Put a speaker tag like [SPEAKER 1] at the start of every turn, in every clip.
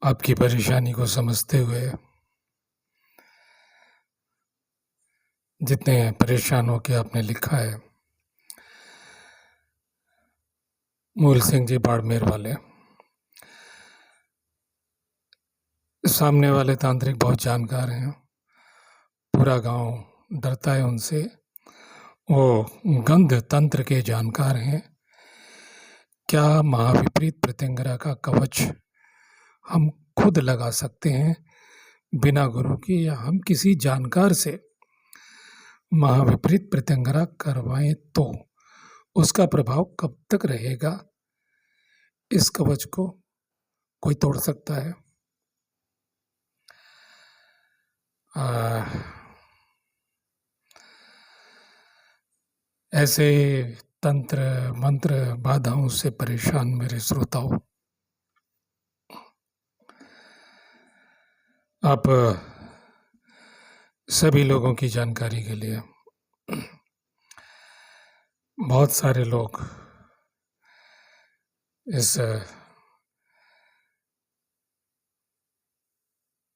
[SPEAKER 1] आपकी परेशानी को समझते हुए जितने परेशान होकर आपने लिखा है, मूल सिंह जी बाड़मेर वाले, सामने वाले तांत्रिक बहुत जानकार हैं। पूरा गांव डरता है उनसे। वो गंध तंत्र के जानकार हैं। क्या महाविपरीत प्रत्यंगरा का कवच हम खुद लगा सकते हैं बिना गुरु की, या हम किसी जानकार से महाविपरीत प्रत्यंगरा करवाएं तो उसका प्रभाव कब तक रहेगा? इस कवच को कोई तोड़ सकता है? ऐसे तंत्र मंत्र बाधाओं से परेशान मेरे श्रोताओं, आप सभी लोगों की जानकारी के लिए, बहुत सारे लोग इस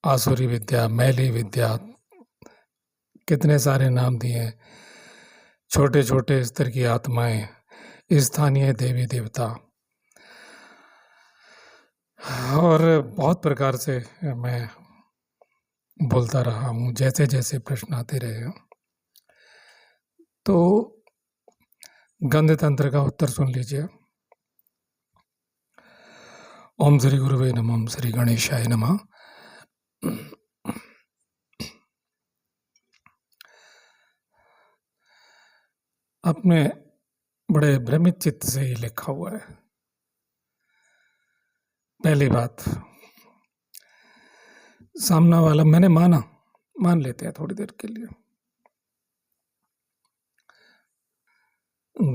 [SPEAKER 1] आसुरी विद्या, मैली विद्या, कितने सारे नाम दिए हैं, छोटे छोटे स्तर की आत्माएं, स्थानीय देवी देवता, और बहुत प्रकार से मैं बोलता रहा हूँ जैसे जैसे प्रश्न आते रहे। तो गंध तंत्र का उत्तर सुन लीजिए। ओम श्री गुरुवे नमः, ओम श्री गणेशाय नमः। आपने बड़े भ्रमित चित्त से ही लिखा हुआ है। पहली बात, सामना वाला, मैंने मान लेते हैं थोड़ी देर के लिए।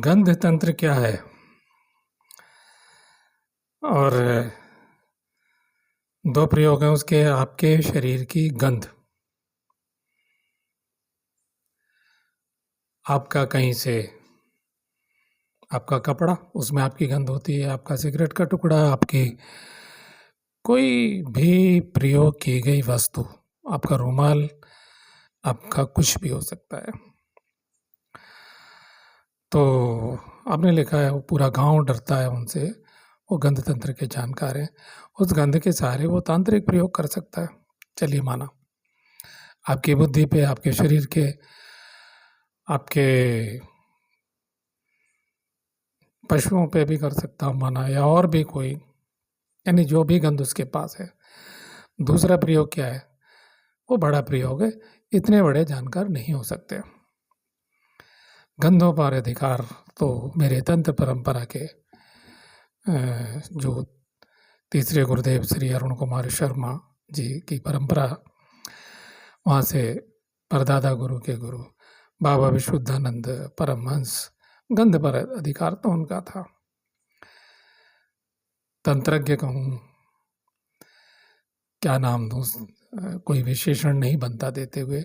[SPEAKER 1] गंध तंत्र क्या है? और दो प्रयोग हैं उसके। आपके शरीर की गंध, आपका कहीं से आपका कपड़ा, उसमें आपकी गंध होती है, आपका सिगरेट का टुकड़ा, आपकी कोई भी प्रयोग की गई वस्तु, आपका रुमाल, आपका कुछ भी हो सकता है। तो आपने लिखा है वो पूरा गांव डरता है उनसे, वो गंध तंत्र के जानकार हैं। उस गंध के सहारे वो तांत्रिक प्रयोग कर सकता है। चलिए माना, आपकी बुद्धि पे, आपके शरीर के, आपके पशुओं पे भी कर सकता हूँ माना, या और भी कोई, यानी जो भी गंध उसके पास है। दूसरा प्रयोग क्या है? वो बड़ा प्रयोग है, इतने बड़े जानकार नहीं हो सकते। गंधों पर अधिकार तो मेरे तंत्र परंपरा के जो तीसरे गुरुदेव श्री अरुण कुमार शर्मा जी की परंपरा, वहाँ से परदादा गुरु के गुरु बाबा विशुद्धानंद परमहंस, गंध पर अधिकार तो उनका था। तंत्रज्ञ कहूँ, क्या नाम दूँ, कोई विशेषण नहीं बनता देते हुए,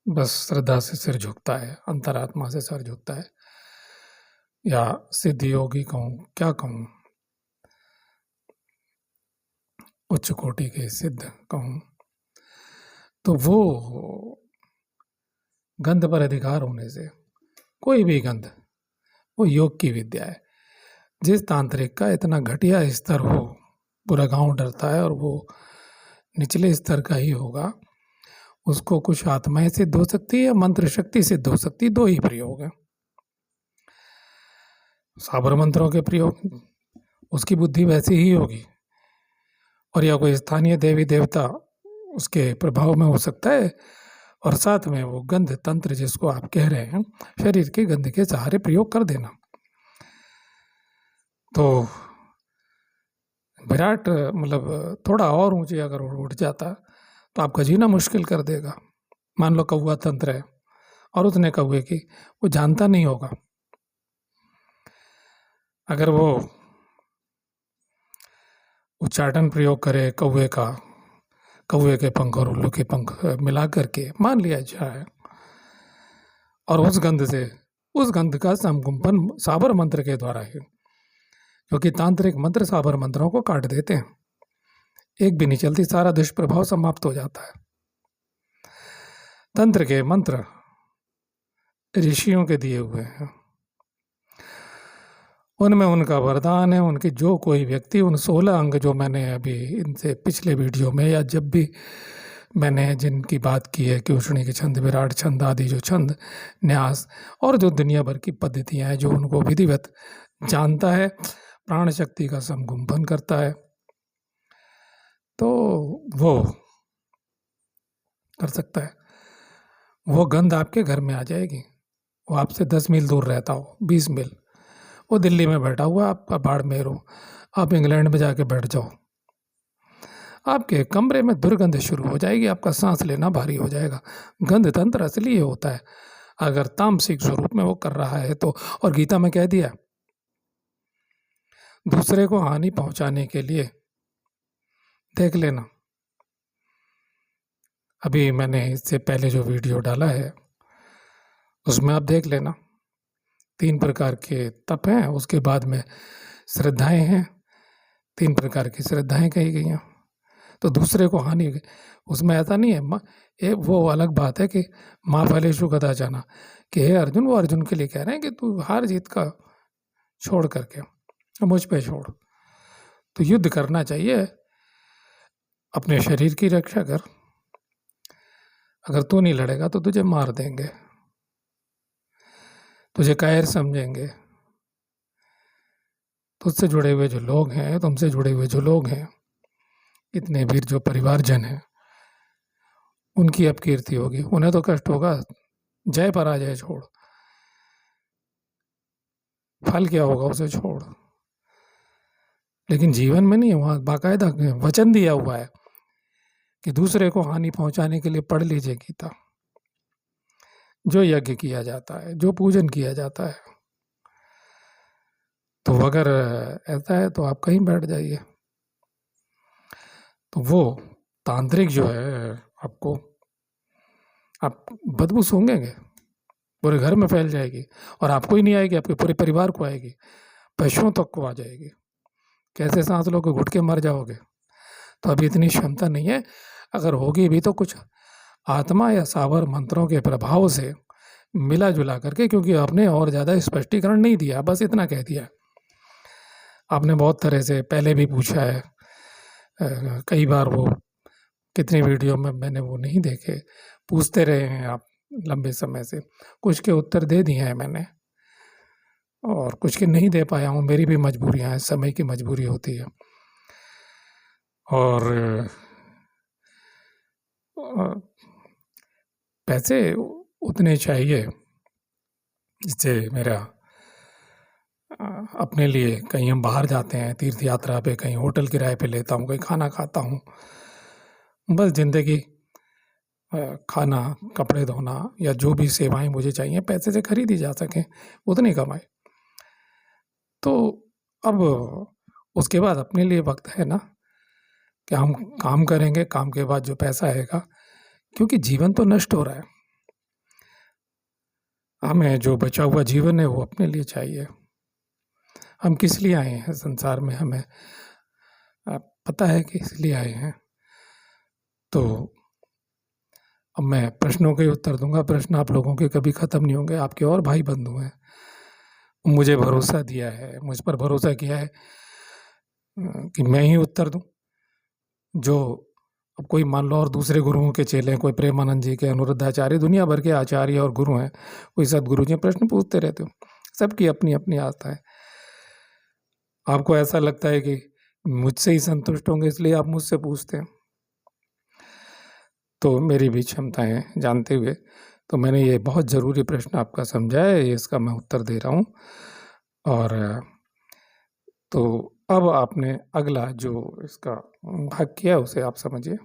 [SPEAKER 1] बस श्रद्धा से सिर झुकता है, अंतरात्मा से सिर झुकता है। या सिद्ध योगी कहूँ, क्या कहूँ, उच्च कोटि के सिद्ध कहूँ, तो वो गंध पर अधिकार होने से, कोई भी गंध, वो योग की विद्या है। जिस तांत्रिक का इतना घटिया स्तर हो, पूरा गांव डरता है, और वो निचले स्तर का ही होगा, उसको कुछ आत्माएं सिद्ध हो सकती है या मंत्र शक्ति सिद्ध हो सकती है। दो ही प्रयोग है। साबर मंत्रों के प्रयोग, उसकी बुद्धि वैसी ही होगी, और या कोई स्थानीय देवी देवता उसके प्रभाव में हो सकता है, और साथ में वो गंध तंत्र जिसको आप कह रहे हैं, शरीर के गंध के सहारे प्रयोग कर देना। तो विराट, मतलब थोड़ा और ऊंचे अगर उठ जाता तो आपका जीना मुश्किल कर देगा। मान लो कौवा तंत्र है, और उसने कौवे की, वो जानता नहीं होगा, अगर वो उच्चाटन प्रयोग करे कौवे का, कौवे के पंख और उल्लू के पंख मिला करके मान लिया जाए, और उस गंध से, उस गंध का संकुंपन साबर मंत्र के द्वारा है, क्योंकि तांत्रिक मंत्र साबर मंत्रों को काट देते हैं। एक भी नहीं चलती, सारा दुष्प्रभाव समाप्त हो जाता है। तंत्र के मंत्र ऋषियों के दिए हुए हैं, उनमें उनका वरदान है। उनके जो कोई व्यक्ति उन 16 अंग जो मैंने अभी इनसे पिछले वीडियो में या जब भी मैंने जिनकी बात की है कि उष्णी के छंद, विराट छंद आदि जो छंद, न्यास और जो दुनिया भर की पद्धतियां हैं जो उनको विधिवत जानता है, प्राण शक्ति का समगुंफन करता है, तो वो कर सकता है। वो गंध आपके घर में आ जाएगी। वो आपसे 10 मील दूर रहता हो, 20 मील, वो दिल्ली में बैठा हुआ, आपका बाड़मेर हो, आप इंग्लैंड में जाके बैठ जाओ, आपके कमरे में दुर्गंध शुरू हो जाएगी, आपका सांस लेना भारी हो जाएगा। गंध तंत्र असली ये होता है, अगर तामसिक स्वरूप में वो कर रहा है तो। और गीता में कह दिया, दूसरे को हानि पहुंचाने के लिए, देख लेना, अभी मैंने इससे पहले जो वीडियो डाला है उसमें आप देख लेना, 3 प्रकार के तप हैं, उसके बाद में श्रद्धाएं हैं, 3 प्रकार की श्रद्धाएं कही गई हैं। तो दूसरे को हानि, उसमें ऐसा नहीं है, ये वो अलग बात है कि माँ फलेषु कदाचन, कि हे अर्जुन, वो अर्जुन के लिए कह रहे हैं कि तू हार जीत का छोड़ करके मुझ पे छोड़, तो युद्ध करना चाहिए, अपने शरीर की रक्षा कर, अगर तू नहीं लड़ेगा तो तुझे मार देंगे, तुझे कायर समझेंगे। तुझसे जुड़े हुए जो लोग हैं, तुमसे जुड़े हुए जो लोग हैं, इतने वीर जो परिवारजन हैं, उनकी अपकीर्ति होगी, उन्हें तो कष्ट होगा, जय पराजय छोड़, फल क्या होगा उसे छोड़। लेकिन जीवन में नहीं, वहाँ बाकायदा वचन दिया हुआ है कि दूसरे को हानि पहुंचाने के लिए पढ़ लीजिए गीता। जो यज्ञ किया जाता है, जो पूजन किया जाता है, तो अगर ऐसा है तो आप कहीं बैठ जाइए। तो वो तांत्रिक जो है, आपको, आप बदबू सूंघेंगे, पूरे घर में फैल जाएगी, और आपको ही नहीं आएगी, आपके पूरे परिवार को आएगी, पशुओं तक को आ जाएगी। कैसे सांस लोगे, घुट के मर जाओगे। तो अभी इतनी क्षमता नहीं है, अगर होगी भी तो कुछ आत्मा या सावर मंत्रों के प्रभाव से मिला जुला करके, क्योंकि आपने और ज़्यादा स्पष्टीकरण नहीं दिया, बस इतना कह दिया। आपने बहुत तरह से पहले भी पूछा है, कई बार, वो कितनी वीडियो में मैंने वो नहीं देखे, पूछते रहे हैं आप लंबे समय से, कुछ के उत्तर दे दिए हैं मैंने और कुछ के नहीं दे पाया हूँ, मेरी भी मजबूरियाँ हैं, समय की मजबूरी होती है। और पैसे उतने चाहिए जिससे मेरा अपने लिए, कहीं हम बाहर जाते हैं तीर्थ यात्रा पे, कहीं होटल किराए पे लेता हूँ, कहीं खाना खाता हूँ, बस ज़िंदगी, खाना, कपड़े धोना या जो भी सेवाएं मुझे चाहिए पैसे से खरीदी जा सकें, उतनी कमाई। तो अब उसके बाद अपने लिए वक्त है ना, कि हम काम करेंगे, काम के बाद जो पैसा आएगा, क्योंकि जीवन तो नष्ट हो रहा है, हमें जो बचा हुआ जीवन है वो अपने लिए चाहिए। हम किस लिए आए हैं संसार में, हमें पता है कि इसलिए आए हैं। तो अब मैं प्रश्नों के उत्तर दूंगा, प्रश्न आप लोगों के कभी ख़त्म नहीं होंगे, आपके और भाई बंधु हैं, मुझे भरोसा दिया है, मुझ पर भरोसा किया है कि मैं ही उत्तर दूं। जो अब कोई मान लो और दूसरे गुरुओं के चेले, कोई प्रेमानंद जी के, अनुरुद्धाचार्य, दुनिया भर के आचार्य और गुरु हैं, कोई सदगुरु जी, प्रश्न पूछते रहते हो, सबकी अपनी अपनी आस्था है। आपको ऐसा लगता है कि मुझसे ही संतुष्ट होंगे इसलिए आप मुझसे पूछते हैं, तो मेरी भी क्षमताएं जानते हुए तो मैंने ये बहुत ज़रूरी प्रश्न आपका समझा है, इसका मैं उत्तर दे रहा हूँ। और तो अब आपने अगला जो इसका भाग किया उसे आप समझिए।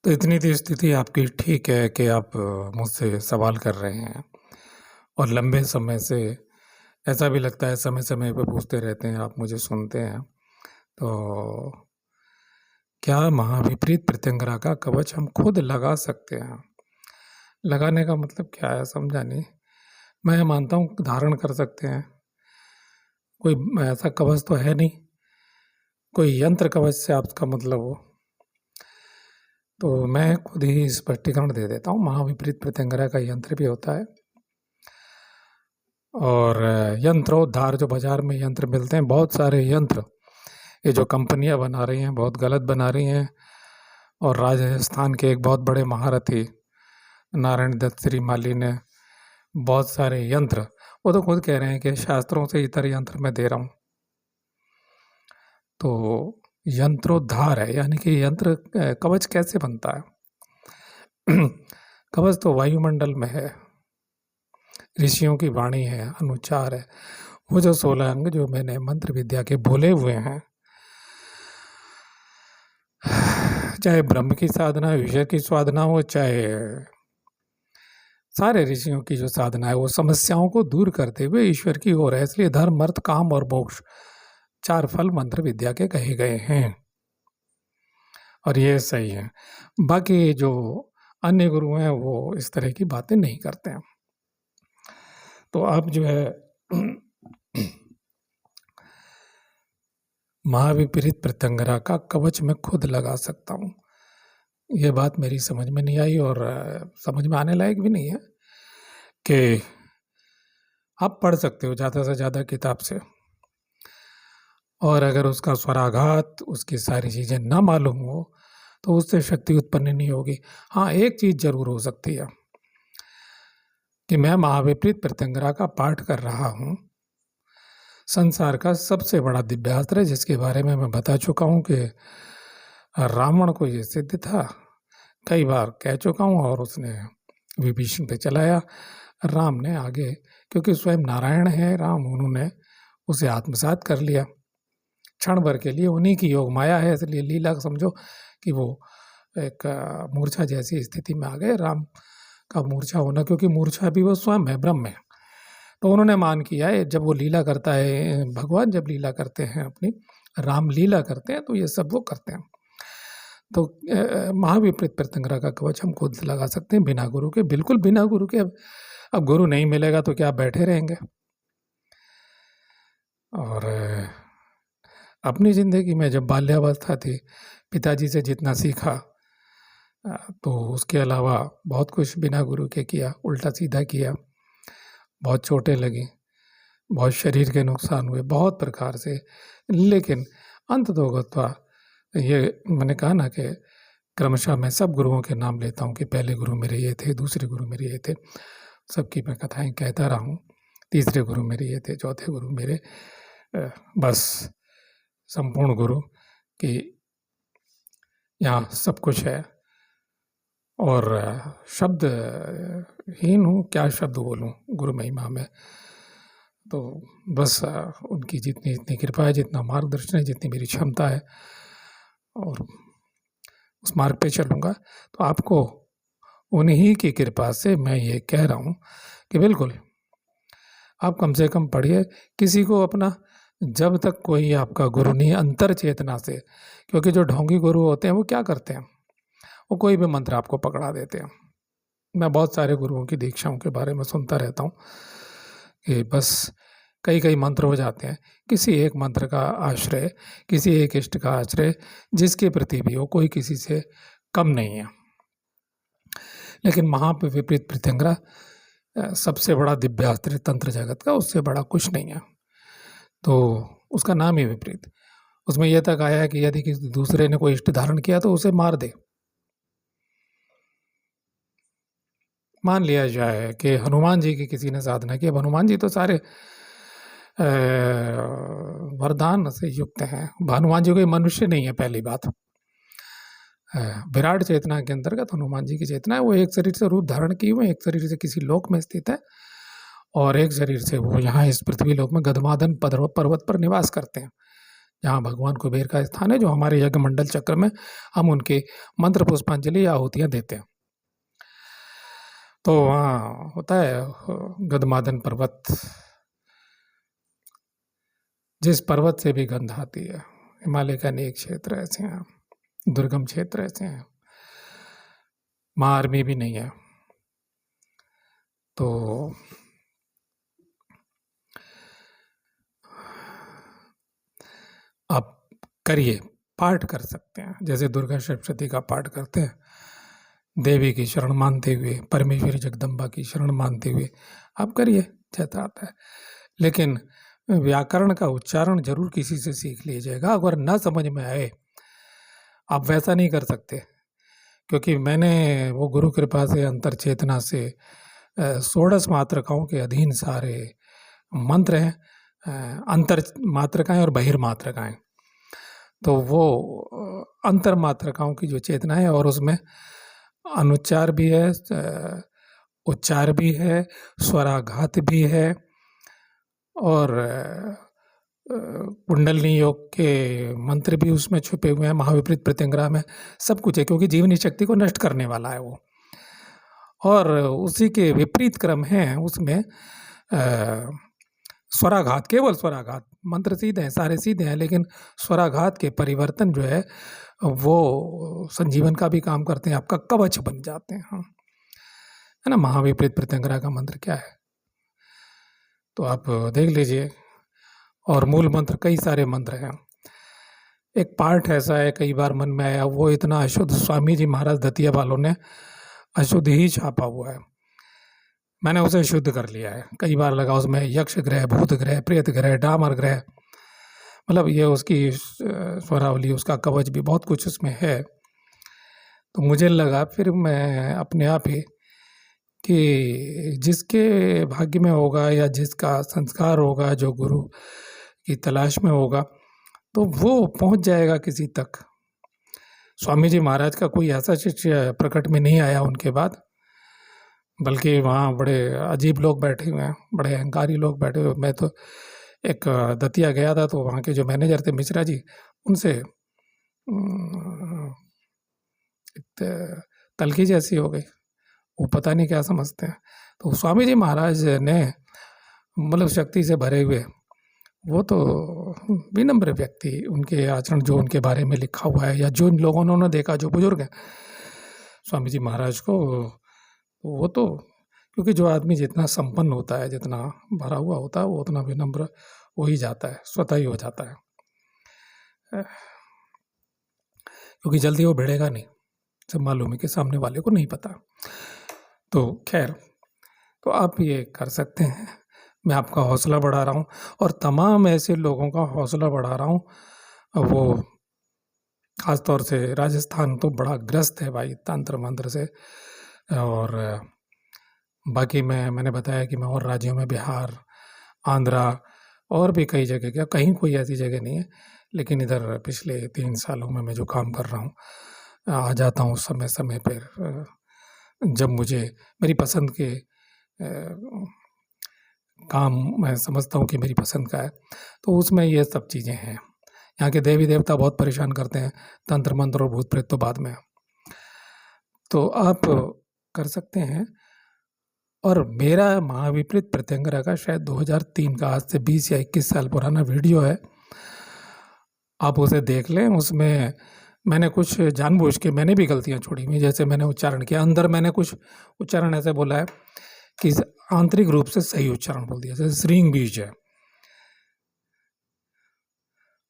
[SPEAKER 1] तो इतनी थी स्थिति आपकी, ठीक है, कि आप मुझसे सवाल कर रहे हैं और लंबे समय से ऐसा भी लगता है समय समय पे पूछते रहते हैं, आप मुझे सुनते हैं। तो क्या महाविपरीत प्रत्यंगरा का कवच हम खुद लगा सकते हैं? लगाने का मतलब क्या है, समझा नहीं। मैं मानता हूँ धारण कर सकते हैं। कोई ऐसा कवच तो है नहीं, कोई यंत्र कवच से आपका मतलब हो। तो मैं खुद ही स्पष्टीकरण दे देता हूँ। महाविपरीत प्रत्यंगरा का यंत्र भी होता है, और यंत्रोद्धार जो बाजार में यंत्र मिलते हैं, बहुत सारे यंत्र ये जो कंपनियां बना रही हैं बहुत गलत बना रही हैं। और राजस्थान के एक बहुत बड़े महारथी नारायण दत्त श्रीमाली ने बहुत सारे यंत्र, वो तो खुद कह रहे हैं कि शास्त्रों से इतर यंत्र मैं दे रहा हूँ। तो यंत्रोद्धार है, यानी कि यंत्र कवच कैसे बनता है? कवच तो वायुमंडल में है, ऋषियों की वाणी है, अनुच्चार है। वो जो 16 अंग जो मैंने मंत्र विद्या के बोले हुए हैं, चाहे ब्रह्म की साधना, विषय की साधना हो, चाहे सारे ऋषियों की जो साधना है, वो समस्याओं को दूर करते हुए ईश्वर की ओर है। इसलिए धर्म, अर्थ, काम और मोक्ष 4 फल मंत्र विद्या के कहे गए हैं, और ये सही है। बाकी जो अन्य गुरु हैं वो इस तरह की बातें नहीं करते हैं। तो अब जो है महाविपरीत प्रत्यंगरा का कवच मैं खुद लगा सकता हूँ, ये बात मेरी समझ में नहीं आई, और समझ में आने लायक भी नहीं है। कि आप पढ़ सकते हो ज़्यादा से ज़्यादा किताब से, और अगर उसका स्वराघात, उसकी सारी चीज़ें ना मालूम हो तो उससे शक्ति उत्पन्न नहीं होगी। हाँ, एक चीज़ जरूर हो सकती है कि मैं महाविपरीत प्रत्यंगरा का पाठ कर रहा हूँ। संसार का सबसे बड़ा दिव्यास्त्र है, जिसके बारे में मैं बता चुका हूँ कि रावण को ये सिद्ध था, कई बार कह चुका हूँ, और उसने विभीषण पे चलाया। राम ने आगे, क्योंकि स्वयं नारायण है राम, उन्होंने उसे आत्मसात कर लिया क्षण भर के लिए। उन्हीं की योग माया है, इसलिए लीला समझो कि वो एक मूर्छा जैसी स्थिति में आ गए। राम का मूर्छा होना, क्योंकि मूर्छा भी वो स्वयं है, ब्रह्म है। तो उन्होंने मान किया है, जब वो लीला करता है, भगवान जब लीला करते हैं अपनी, राम लीला करते हैं, तो ये सब वो करते हैं। तो महाविपरीत प्रत्यंगरा का कवच हम खुद लगा सकते हैं बिना गुरु के, बिल्कुल बिना गुरु के। अब गुरु नहीं मिलेगा तो क्या बैठे रहेंगे? और अपनी ज़िंदगी में जब बाल्यावस्था थी, पिताजी से जितना सीखा, तो उसके अलावा बहुत कुछ बिना गुरु के किया, उल्टा सीधा किया, बहुत चोटें लगी, बहुत शरीर के नुकसान हुए, बहुत प्रकार से। लेकिन अंततोगत्वा ये मैंने कहा ना कि क्रमशः मैं सब गुरुओं के नाम लेता हूँ कि पहले गुरु मेरे ये थे, दूसरे गुरु मेरे ये थे, सबकी मैं कथाएं कहता रहा हूँ। तीसरे गुरु मेरे ये थे, चौथे गुरु मेरे, बस संपूर्ण गुरु कि यहाँ सब कुछ है। और शब्द हीन हूँ, क्या शब्द बोलूँ गुरु महिमा में। तो बस उनकी जितनी जितनी कृपा है, जितना मार्गदर्शन है, जितनी मेरी क्षमता है, और उस मार्ग पे चलूँगा। तो आपको उन्हीं की कृपा से मैं ये कह रहा हूँ कि बिल्कुल आप कम से कम पढ़िए किसी को अपना, जब तक कोई आपका गुरु नहीं अंतर चेतना से। क्योंकि जो ढोंगी गुरु होते हैं वो क्या करते हैं, वो कोई भी मंत्र आपको पकड़ा देते हैं। मैं बहुत सारे गुरुओं की दीक्षाओं के बारे में सुनता रहता हूँ कि बस कई कई मंत्र हो जाते हैं, किसी एक मंत्र का आश्रय, किसी एक इष्ट का आश्रय, जिसके प्रति भी हो, कोई किसी से कम नहीं है। लेकिन महाविपरीत प्रत्यंगरा सबसे बड़ा दिव्यास्त्र तंत्र जगत का, उससे बड़ा कुछ नहीं है। तो उसका नाम ही विपरीत। उसमें यह तक आया है कि यदि किसी दूसरे ने कोई इष्ट धारण किया तो उसे मार दे। मान लिया जाए कि हनुमान जी की किसी ने साधना की, अब हनुमान जी तो सारे वरदान से युक्त हैं। हनुमान जी कोई मनुष्य नहीं है, पहली बात। विराट चेतना के अंतर्गत हनुमान जी की चेतना है। वो एक शरीर से रूप धारण किए हुए, एक शरीर से किसी लोक में स्थित है, और एक शरीर से वो यहाँ इस पृथ्वी लोक में गदमादन पर्वत पर निवास करते हैं, जहाँ भगवान कुबेर का स्थान है, जो हमारे यज्ञ मंडल चक्र में हम उनके मंत्र पुष्पांजलि या आहुतियाँ देते हैं। तो वहाँ होता है गदमादन पर्वत, जिस पर्वत से भी गंध आती है। हिमालय के अनेक क्षेत्र ऐसे हैं, दुर्गम क्षेत्र ऐसे हैं, वहाँ आर्मी भी नहीं है। तो आप करिए, पाठ कर सकते हैं, जैसे दुर्गा सप्तशती का पाठ करते हैं, देवी की शरण मानते हुए, परमेश्वरी जगदम्बा की शरण मानते हुए आप करिए, जैसा आता है। लेकिन व्याकरण का उच्चारण जरूर किसी से सीख लीजिएगा। अगर ना समझ में आए, आप वैसा नहीं कर सकते, क्योंकि मैंने वो गुरु कृपा से अंतर चेतना से 16 मात्रकाओं के अधीन सारे मंत्र हैं, अंतर मात्रकाएं और बहिर्मात्रकाएं। तो वो अंतर मात्रकाओं की जो चेतना है, और उसमें अनुच्चार भी है, उच्चार भी है, स्वराघात भी है, और कुंडलिनी योग के मंत्र भी उसमें छुपे हुए हैं, महाविपरीत प्रत्यंगरा में सब कुछ है, क्योंकि जीवनी शक्ति को नष्ट करने वाला है वो। और उसी के विपरीत क्रम है उसमें स्वराघात, केवल स्वराघात। मंत्र सीधे हैं, सारे सीधे हैं, लेकिन स्वराघात के परिवर्तन जो है वो संजीवन का भी काम करते हैं, आपका कवच बन जाते हैं। हाँ, है ना। महाविपरीत प्रत्यंगरा का मंत्र क्या है, तो आप देख लीजिए। और मूल मंत्र, कई सारे मंत्र हैं। एक पाठ ऐसा है, कई बार मन में आया, वो इतना अशुद्ध, स्वामी जी महाराज दतिया वालों ने अशुद्ध ही छापा हुआ है, मैंने उसे शुद्ध कर लिया है। कई बार लगा उसमें यक्ष ग्रह, भूत ग्रह, प्रेत ग्रह, डामर ग्रह, मतलब ये उसकी स्वरावली, उसका कवच भी बहुत कुछ उसमें है। तो मुझे लगा फिर मैं अपने आप ही कि जिसके भाग्य में होगा या जिसका संस्कार होगा, जो गुरु की तलाश में होगा, तो वो पहुंच जाएगा किसी तक। स्वामी जी महाराज का कोई ऐसा शिष्य प्रकट में नहीं आया उनके बाद, बल्कि वहाँ बड़े अजीब लोग बैठे हुए हैं, बड़े अहंकारी लोग बैठे हुए। मैं तो एक दतिया गया था, तो वहाँ के जो मैनेजर थे मिश्रा जी, उनसे तलखी जैसी हो गई, वो पता नहीं क्या समझते हैं। तो स्वामी जी महाराज ने, मतलब शक्ति से भरे हुए, वो तो विनम्र व्यक्ति, उनके आचरण जो उनके बारे में लिखा हुआ है, या जो इन लोगों ने देखा, जो बुजुर्ग हैं स्वामी जी महाराज को, वो तो, क्योंकि जो आदमी जितना संपन्न होता है, जितना भरा हुआ होता है, वो उतना विनम्र हो ही जाता है, स्वतः ही हो जाता है, क्योंकि जल्दी वो भिड़ेगा नहीं, सब मालूम है कि सामने वाले को नहीं पता। तो खैर, तो आप ये कर सकते हैं, मैं आपका हौसला बढ़ा रहा हूँ, और तमाम ऐसे लोगों का हौसला बढ़ा रहा हूँ। वो खास तौर से राजस्थान तो बड़ा ग्रस्त है भाई तंत्र मंत्र से, और बाकी मैंने बताया कि मैं और राज्यों में, बिहार, आंध्रा, और भी कई जगह गया, कहीं कोई ऐसी जगह नहीं है, लेकिन इधर पिछले 3 सालों में मैं जो काम कर रहा हूँ, आ जाता हूँ समय समय पर, जब मुझे मेरी पसंद के काम मैं समझता हूँ कि मेरी पसंद का है, तो उसमें ये सब चीज़ें हैं। यहाँ के देवी देवता बहुत परेशान करते हैं, तंत्र मंत्र और भूत प्रेत तो बाद में। तो आप कर सकते हैं। और मेरा महाविपरीत प्रत्यंगरा का शायद 2003 का, आज से 20 या 21 साल पुराना वीडियो है, आप उसे देख लें। उसमें मैंने कुछ जानबूझ के, मैंने भी गलतियाँ छोड़ी हुई, जैसे मैंने उच्चारण किया, अंदर मैंने कुछ उच्चारण ऐसे बोला है कि आंतरिक रूप से सही उच्चारण बोल दिया, जैसे श्रींग बीज है।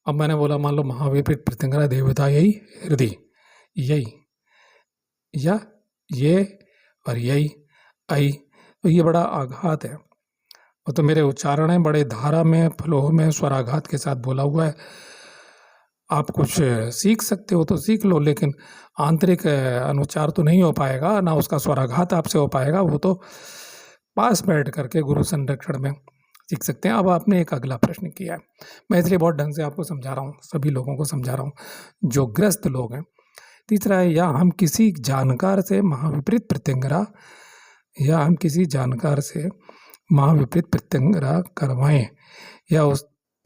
[SPEAKER 1] अब मैंने बोला, मान लो महाविपरीत प्रत्यंगरा देवता यही हृदय, यही, या ये और यही आई, तो ये बड़ा आघात है। वो तो मेरे उच्चारण है बड़े धारा में, फ्लो में, स्वराघात के साथ बोला हुआ है। आप कुछ सीख सकते हो तो सीख लो, लेकिन आंतरिक अनुच्चार तो नहीं हो पाएगा, ना उसका स्वराघात आपसे हो पाएगा। वो तो पास बैठ करके गुरु संरक्षण में सीख सकते हैं। अब आपने एक अगला प्रश्न किया है, मैं इसलिए बहुत ढंग से आपको समझा रहा हूँ, सभी लोगों को समझा रहा हूँ जो ग्रस्त लोग हैं। तीसरा है, या हम किसी जानकार से महाविपरीत प्रत्यंगरा, या हम किसी जानकार से महाविपरीत प्रत्यंगरा करवाएं, या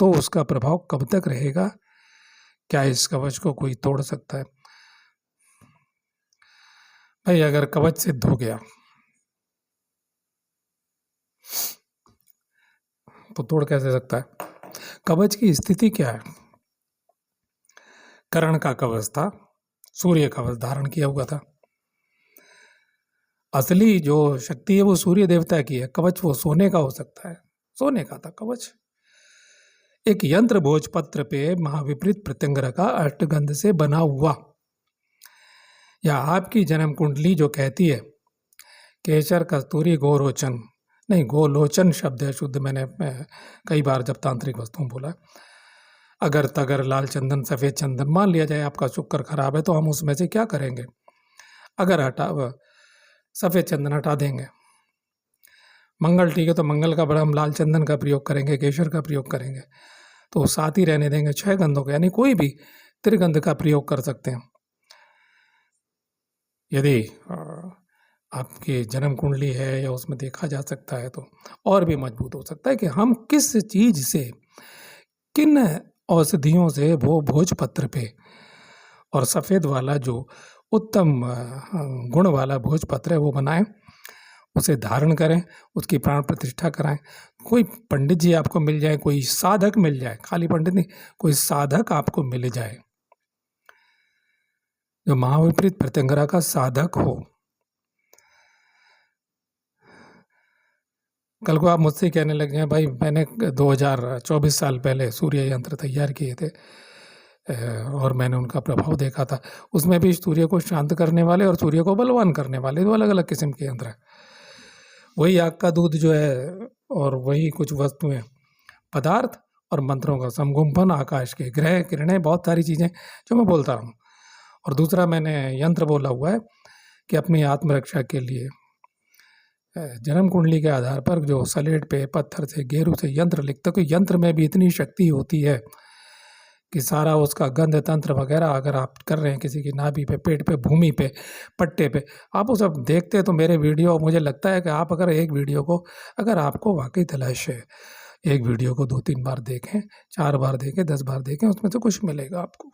[SPEAKER 1] तो उसका प्रभाव कब तक रहेगा, क्या इस कवच को कोई तोड़ सकता है? भाई अगर कवच सिद्ध हो गया, तो तोड़ कैसे सकता है? कवच की स्थिति क्या है? कर्ण का कवच था, सूर्य कवच धारण किया हुआ था। असली जो शक्ति है वो सूर्य देवता की है, कवच वो सोने का हो सकता है, सोने का था कवच। एक यंत्र भोजपत्र पे महाविपरीत प्रत्यंगर का अष्टगंध से बना हुआ, या आपकी जन्म कुंडली जो कहती है केसर कस्तूरी गोरोचन, नहीं गोलोचन शब्द है शुद्ध, मैंने कई बार जब तांत्रिक वस्तुओं बोला। अगर तगर लाल चंदन सफ़ेद चंदन, मान लिया जाए आपका शुक्र खराब है तो हम उसमें से क्या करेंगे? अगर सफ़ेद चंदन हटा देंगे। मंगल ठीक है तो मंगल का बड़ा हम लाल चंदन का प्रयोग करेंगे, केसर का प्रयोग करेंगे, तो साथ ही रहने देंगे 6 गंधों का, यानी कोई भी त्रिगंध का प्रयोग कर सकते हैं। यदि आपकी जन्म कुंडली है या उसमें देखा जा सकता है तो और भी मजबूत हो सकता है कि हम किस चीज़ से, किन औषधियों से वो भोजपत्र पे, और सफ़ेद वाला जो उत्तम गुण वाला भोजपत्र है वो बनाएं, उसे धारण करें, उसकी प्राण प्रतिष्ठा कराएं। कोई पंडित जी आपको मिल जाए, कोई साधक मिल जाए, खाली पंडित नहीं, कोई साधक आपको मिल जाए जो महाविपरीत प्रत्यंगरा का साधक हो। कल को आप मुझसे कहने लग जाए भाई मैंने 2024 साल पहले सूर्य यंत्र तैयार किए थे और मैंने उनका प्रभाव देखा था, उसमें भी सूर्य को शांत करने वाले और सूर्य को बलवान करने वाले दो अलग अलग किस्म के यंत्र हैं। वही आग का दूध जो है और वही कुछ वस्तुएं, पदार्थ और मंत्रों का समगुंफन, आकाश के ग्रह किरणें, बहुत सारी चीज़ें जो मैं बोलता हूँ। और दूसरा मैंने यंत्र बोला हुआ है कि अपनी आत्मरक्षा के लिए जन्म कुंडली के आधार पर जो सलेट पे पत्थर से गेरू से यंत्र लिखते, तो यंत्र में भी इतनी शक्ति होती है कि सारा उसका गंध तंत्र वगैरह अगर आप कर रहे हैं किसी की नाभि पे, पेट पे, भूमि पे, पट्टे पे, आप वो सब देखते हैं तो मेरे वीडियो, मुझे लगता है कि आप अगर एक वीडियो को, अगर आपको वाकई तलाश है, एक वीडियो को 2-3 बार देखें, 4 बार देखें, 10 बार देखें, उसमें से कुछ मिलेगा आपको।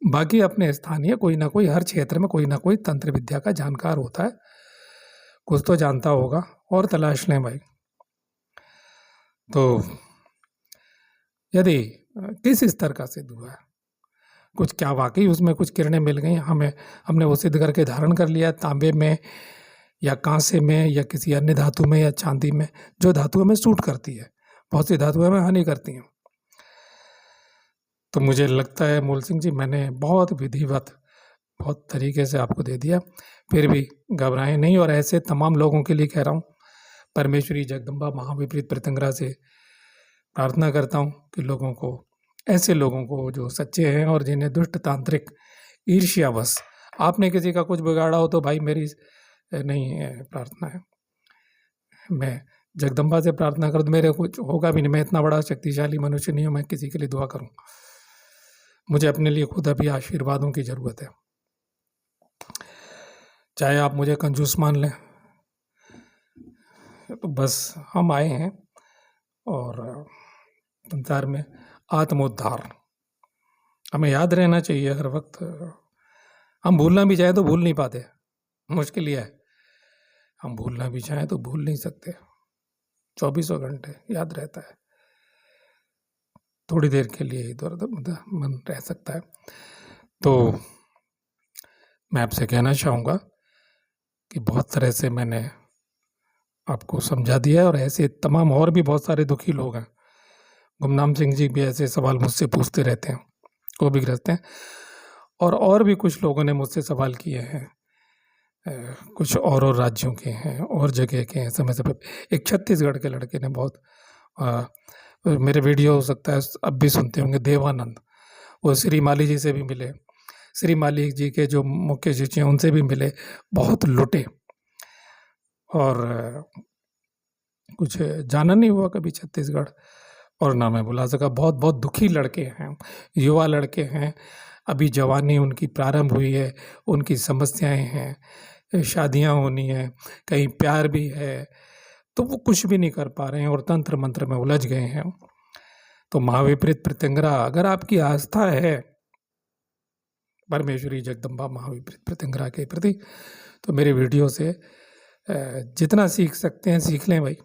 [SPEAKER 1] बाकी अपने स्थानीय कोई ना कोई, हर क्षेत्र में कोई ना कोई तंत्र विद्या का जानकार होता है, कुछ तो जानता होगा, और तलाश लें भाई। तो यदि किस स्तर का सिद्ध हुआ है, कुछ क्या वाकई उसमें कुछ किरणें मिल गई हमें, हमने वो सिद्ध करके धारण कर लिया तांबे में या कांसे में या किसी अन्य धातु में या चांदी में, जो धातु हमें सूट करती है, बहुत सी धातुएं हमें हानि करती हैं। तो मुझे लगता है मूल सिंह जी मैंने बहुत विधिवत, बहुत तरीके से आपको दे दिया, फिर भी घबराएं नहीं। और ऐसे तमाम लोगों के लिए कह रहा हूँ, परमेश्वरी जगदम्बा महाविपरीत प्रत्यंगरा से प्रार्थना करता हूँ कि लोगों को, ऐसे लोगों को जो सच्चे हैं और जिन्हें दुष्ट तांत्रिक ईर्ष्यावश आपने किसी का कुछ बिगाड़ा हो, तो भाई मेरी नहीं प्रार्थना है, मैं जगदम्बा से प्रार्थना करूँ, मेरे कुछ होगा भी नहीं, मैं इतना बड़ा शक्तिशाली मनुष्य नहीं हूँ मैं किसी के लिए दुआ करूँ, मुझे अपने लिए खुद अभी आशीर्वादों की ज़रूरत है। चाहे आप मुझे कंजूस मान लें, तो बस हम आए हैं और संसार में आत्मोद्धार हमें याद रहना चाहिए हर वक्त। हम भूलना भी चाहें तो भूल नहीं पाते, मुश्किल ये है, हम भूलना भी चाहें तो भूल नहीं सकते, 24 घंटे याद रहता है, थोड़ी देर के लिए इधर उधर मन रह सकता है। तो मैं आपसे कहना चाहूँगा कि बहुत तरह से मैंने आपको समझा दिया है, और ऐसे तमाम और भी बहुत सारे दुखी लोग हैं। गुमनाम सिंह जी भी ऐसे सवाल मुझसे पूछते रहते हैं, वो भी ग्रस्त हैं, और भी कुछ लोगों ने मुझसे सवाल किए हैं, कुछ और राज्यों के हैं और जगह के हैं। समय समय एक छत्तीसगढ़ के लड़के ने बहुत मेरे वीडियो हो सकता है अब भी सुनते होंगे, देवानंद, वो श्री माली जी से भी मिले, श्री माली जी के जो मुख्य शिष्य हैं उनसे भी मिले, बहुत लुटे, और कुछ जाना नहीं हुआ कभी छत्तीसगढ़, और ना मैं बुला सका। बहुत बहुत दुखी लड़के हैं, युवा लड़के हैं, अभी जवानी उनकी प्रारंभ हुई है, उनकी समस्याएं हैं, शादियां होनी है, कहीं प्यार भी है, तो वो कुछ भी नहीं कर पा रहे हैं और तंत्र मंत्र में उलझ गए हैं। तो महाविपरीत प्रत्यंगरा, अगर आपकी आस्था है परमेश्वरी जगदम्बा महाविपरीत प्रत्यंगरा के प्रति, तो मेरे वीडियो से जितना सीख सकते हैं सीख लें भाई।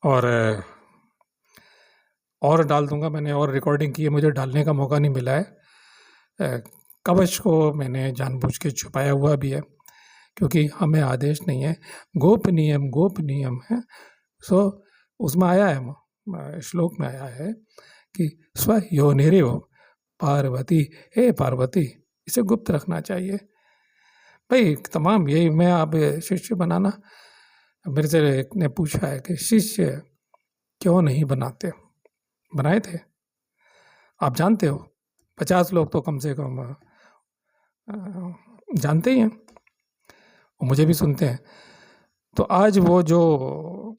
[SPEAKER 1] और और डाल दूँगा, मैंने और रिकॉर्डिंग की है, मुझे डालने का मौका नहीं मिला है। कवच को मैंने जानबूझ के छुपाया हुआ भी है, क्योंकि हमें आदेश नहीं है, गोपनीयम है। सो उसमें आया है, श्लोक में आया है कि स्वयोनिरिव पार्वती, हे पार्वती, इसे गुप्त रखना चाहिए। भाई तमाम यही मैं आप शिष्य बनाना, मेरे से एक ने पूछा है कि शिष्य क्यों नहीं बनाते, बनाए थे आप जानते हो, 50 लोग तो कम से कम जानते ही हैं और मुझे भी सुनते हैं। तो आज वो जो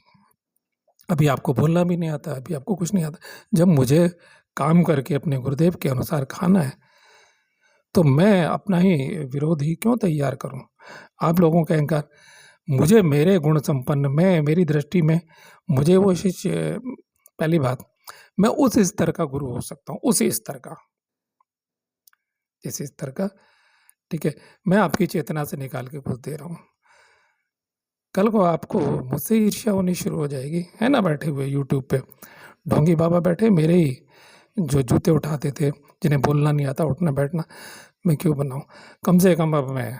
[SPEAKER 1] अभी आपको बोलना भी नहीं आता, अभी आपको कुछ नहीं आता, जब मुझे काम करके अपने गुरुदेव के अनुसार खाना है तो मैं अपना ही विरोधी क्यों तैयार करूं? आप लोगों के अहंकार, मुझे मेरे गुण संपन्न, मैं मेरी दृष्टि में मुझे वो शिष्य, पहली बात मैं उस स्तर का गुरु हो सकता हूँ, उसी स्तर का, इस स्तर का, ठीक है। मैं आपकी चेतना से निकाल के कुछ दे रहा हूँ, कल को आपको मुझसे ईर्ष्या होनी शुरू हो जाएगी, है ना। बैठे हुए यूट्यूब पे ढोंगी बाबा बैठे, मेरे ही जो जूते उठाते थे, जिन्हें बोलना नहीं आता, उठना बैठना, मैं क्यों बनाऊं? कम से कम अब मैं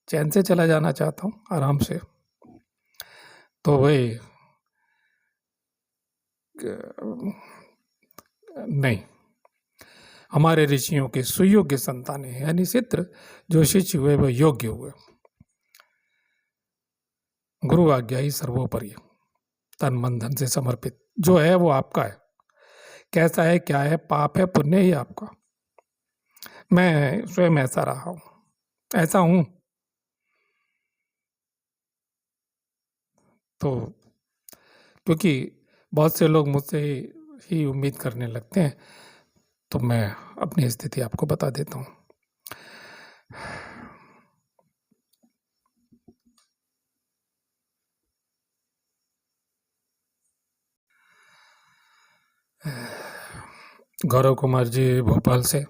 [SPEAKER 1] चैन से चला जाना चाहता हूँ, आराम से। तो वही नहीं, हमारे ऋषियों के सुयोग्य संतान है, यानी चित्र जो शिष्य हुए वह योग्य हुए। गुरु आज्ञा ही सर्वोपरि, तन मन धन से समर्पित जो है वो आपका है, कैसा है, क्या है, पाप है, पुण्य ही आपका। मैं स्वयं ऐसा रहा हूं, ऐसा हूं। तो क्योंकि बहुत से लोग मुझसे ही उम्मीद करने लगते हैं, तो मैं अपनी स्थिति आपको बता देता हूं। गौरव कुमार जी भोपाल से,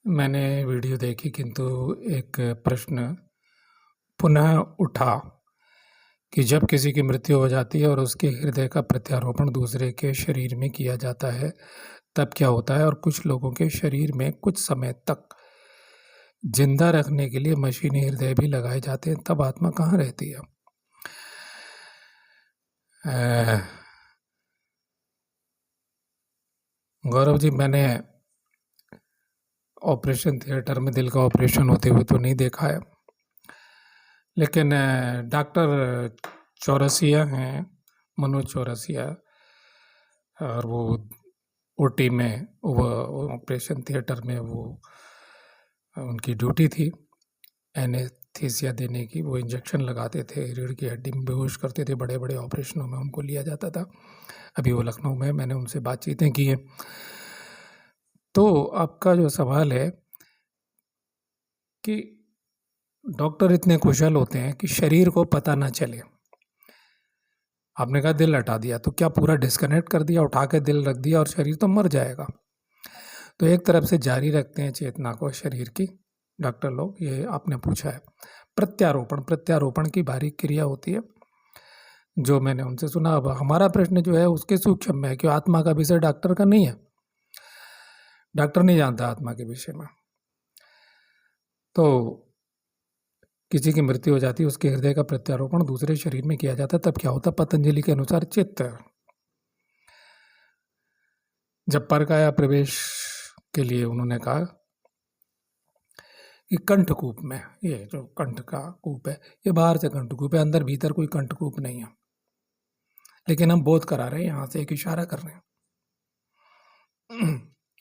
[SPEAKER 1] मैंने वीडियो देखी किंतु एक प्रश्न पुनः उठा कि जब किसी की मृत्यु हो जाती है और उसके हृदय का प्रत्यारोपण दूसरे के शरीर में किया जाता है तब क्या होता है, और कुछ लोगों के शरीर में कुछ समय तक जिंदा रखने के लिए मशीनी हृदय भी लगाए जाते हैं, तब आत्मा कहाँ रहती है? गौरव जी, मैंने ऑपरेशन थिएटर में दिल का ऑपरेशन होते हुए तो नहीं देखा है, लेकिन डॉक्टर चौरसिया हैं, मनोज चौरसिया, और वो ओटी में, वो ऑपरेशन थिएटर में वो उनकी ड्यूटी थी एनेस्थीसिया देने की। वो इंजेक्शन लगाते थे, रीढ़ की हड्डी में बेहोश करते थे, बड़े बड़े ऑपरेशनों में उनको लिया जाता था। अभी वो लखनऊ में, मैंने उनसे बातचीतें की हैं। तो आपका जो सवाल है कि डॉक्टर इतने कुशल होते हैं कि शरीर को पता ना चले। आपने कहा दिल हटा दिया, तो क्या पूरा डिस्कनेक्ट कर दिया, उठा के दिल रख दिया और शरीर तो मर जाएगा? तो एक तरफ से जारी रखते हैं चेतना को शरीर की डॉक्टर लोग, ये आपने पूछा है। प्रत्यारोपण की बारीक क्रिया होती है जो मैंने उनसे सुना। अब हमारा प्रश्न जो है उसके सूक्ष्म में है कि आत्मा का विषय डॉक्टर का नहीं है, डॉक्टर नहीं जानता आत्मा के विषय में। तो किसी की मृत्यु हो जाती है, उसके हृदय का प्रत्यारोपण दूसरे शरीर में किया जाता है, तब क्या होता है? पतंजलि के अनुसार चित्त जब परकाया प्रवेश के लिए उन्होंने कहा कि कंठकूप में, ये जो कंठ का कूप है ये बाहर से कंठकूप है, अंदर भीतर कोई कंठकूप नहीं है, लेकिन हम बोध करा रहे हैं, यहाँ से एक इशारा कर रहे हैं,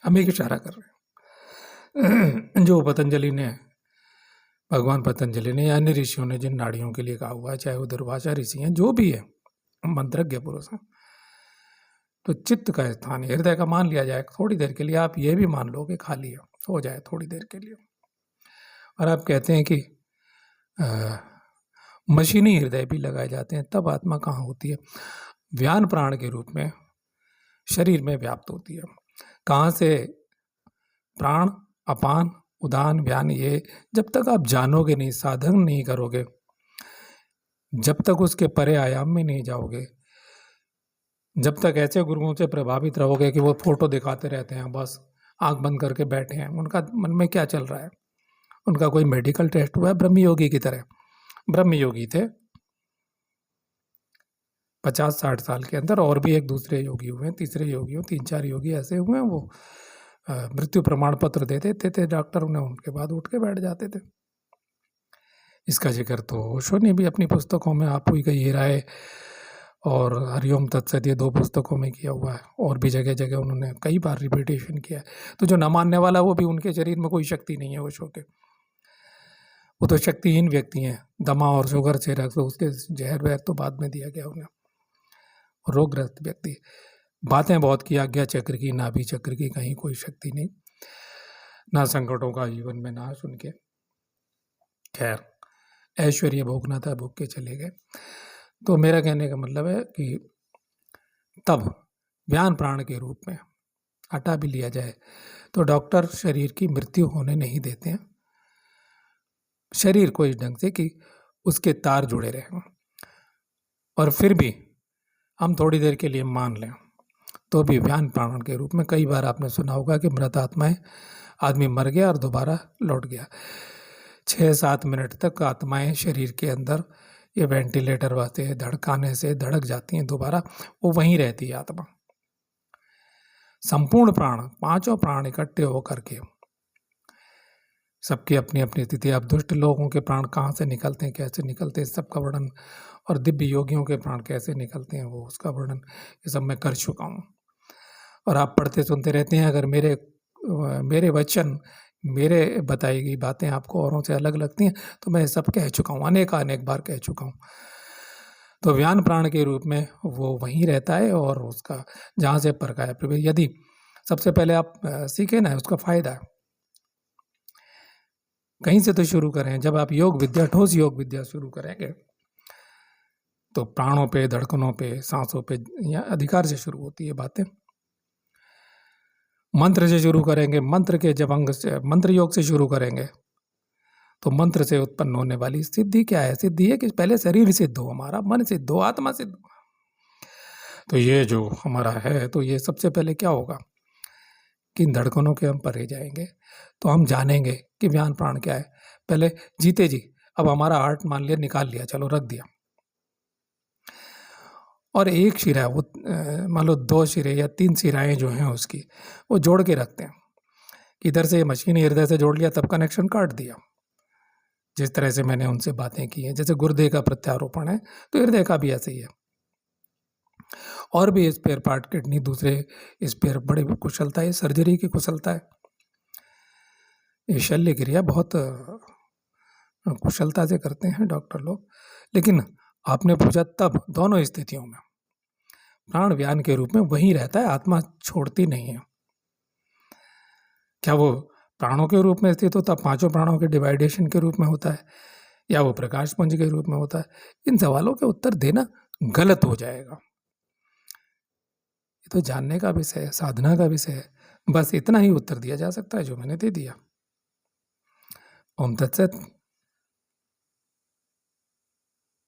[SPEAKER 1] हम एक इशारा कर रहे हैं। जो पतंजलि ने, भगवान पतंजलि ने या अन्य ऋषियों ने जिन नाड़ियों के लिए कहा हुआ है, चाहे वो दुर्वासा ऋषि हैं, जो भी है मंत्रज्ञ पुरुष हैं, तो चित्त का स्थान हृदय का मान लिया जाए थोड़ी देर के लिए। आप ये भी मान लो कि खाली हो जाए थोड़ी देर के लिए, और आप कहते हैं कि मशीनी हृदय भी लगाए जाते हैं, तब आत्मा कहाँ होती है? व्यान प्राण के रूप में शरीर में व्याप्त होती है। कहाँ से? प्राण, अपान, उदान, व्यान, ये जब तक आप जानोगे नहीं, साधन नहीं करोगे, जब तक उसके परे आयाम में नहीं जाओगे, जब तक ऐसे गुरुओं से प्रभावित रहोगे कि वो फोटो दिखाते रहते हैं, बस आंख बंद करके बैठे हैं, उनका मन में क्या चल रहा है, उनका कोई मेडिकल टेस्ट हुआ है? ब्रह्मयोगी की तरह ब्रह्मयोगी थे 50-60 साल के अंदर, और भी एक दूसरे योगी हुए, तीसरे योगी हो, 3-4 योगी ऐसे हुए हैं, वो मृत्यु प्रमाण पत्र दे देते थे डॉक्टर उन्हें, उनके बाद उठ के बैठ जाते थे। इसका जिक्र तो ओशो ने भी अपनी पुस्तकों में, आप ही कही राय और हरिओम तत्सत, ये 2 पुस्तकों में किया हुआ है, और भी जगह जगह उन्होंने कई बार रिपीटेशन किया है। तो जो न मानने वाला, वो भी, उनके शरीर में कोई शक्ति नहीं है ओशो के, वो तो शक्तिहीन व्यक्ति हैं। दमा और शुगर से रख, तो उसके जहर वहर तो बाद में दिया गया उन्हें, रोगग्रस्त व्यक्ति। बातें बहुत की, आज्ञा चक्र की, नाभि चक्र की, कहीं कोई शक्ति नहीं, ना संकटों का जीवन में नाश उनके। खैर, ऐश्वर्य भोगना था, भोग के चले गए। तो मेरा कहने का मतलब है कि तब व्यान प्राण के रूप में हटा भी लिया जाए तो डॉक्टर शरीर की मृत्यु होने नहीं देते हैं, शरीर को इस ढंग से कि उसके तार जुड़े रहें, और फिर भी हम थोड़ी देर के लिए मान लें तो भी व्यान प्राण के रूप में। कई बार आपने सुना होगा कि मृत आत्माएं, आदमी मर गया और दोबारा लौट गया, 6-7 मिनट तक आत्माएं शरीर के अंदर, ये वेंटिलेटर वास्ते धड़काने से धड़क जाती हैं, दोबारा वो वहीं रहती है आत्मा। संपूर्ण प्राण, 5 प्राण इकट्ठे होकर के, सबकी अपनी अपनी स्थिति। अब दुष्ट लोगों के प्राण कहाँ से निकलते हैं, कैसे निकलते हैं, सबका वर्णन, और दिव्य योगियों के प्राण कैसे निकलते हैं, वो उसका वर्णन, ये सब मैं कर चुका हूँ। और आप पढ़ते सुनते रहते हैं। अगर मेरे वचन, मेरे बताई गई बातें आपको औरों से अलग लगती हैं तो मैं सब कह चुका हूँ, अनेक बार कह चुका हूँ। तो व्यान प्राण के रूप में वो वहीं रहता है, और उसका जहाँ से परकाया प्रवेश, यदि सबसे पहले आप सीखें ना, उसका फायदा है। कहीं से तो शुरू करें। जब आप योग विद्या, ठोस योग विद्या शुरू करेंगे तो प्राणों पे, धड़कनों पे, सांसों पे, या अधिकार से शुरू होती है बातें। मंत्र से शुरू करेंगे, मंत्र के जब अंग से, मंत्र योग से शुरू करेंगे तो मंत्र से उत्पन्न होने वाली सिद्धि क्या है? सिद्धि है कि पहले शरीर सिद्ध हो, हमारा मन सिद्ध हो, आत्मा सिद्ध हो। तो ये जो हमारा है, तो ये सबसे पहले क्या होगा कि इन धड़कनों के हम परे जाएंगे तो हम जानेंगे कि व्यान प्राण क्या है। पहले जीते जी, अब हमारा हार्ट मान लिया, निकाल लिया, चलो रख दिया, और एक शिरा, वो मान लो 2 शिरे या 3 शिराएं जो हैं उसकी, वो जोड़ के रखते हैं। इधर से मशीन हृदय से जोड़ लिया, तब कनेक्शन काट दिया। जिस तरह से मैंने उनसे बातें की हैं, जैसे गुर्दे का प्रत्यारोपण है, तो हृदय का भी ऐसे ही है। और भी स्पेयर पार्ट, किडनी, दूसरे स्पेयर, बड़े कुशलता है, सर्जरी की कुशलता है, ये शल्य क्रिया बहुत कुशलता से करते हैं डॉक्टर लोग। लेकिन आपने पूछा तब, दोनों स्थितियों में प्राण व्यान के रूप में वहीं रहता है, आत्मा छोड़ती नहीं है। क्या वो प्राणों के रूप में स्थित होता, 5 प्राणों के डिवाइडेशन के रूप में होता है, या वो प्रकाश पुंज के रूप में होता है? इन सवालों के उत्तर देना गलत हो जाएगा। ये तो जानने का विषय है, साधना का विषय है। बस इतना ही उत्तर दिया जा सकता है जो मैंने दे दिया। ओम तत्सत।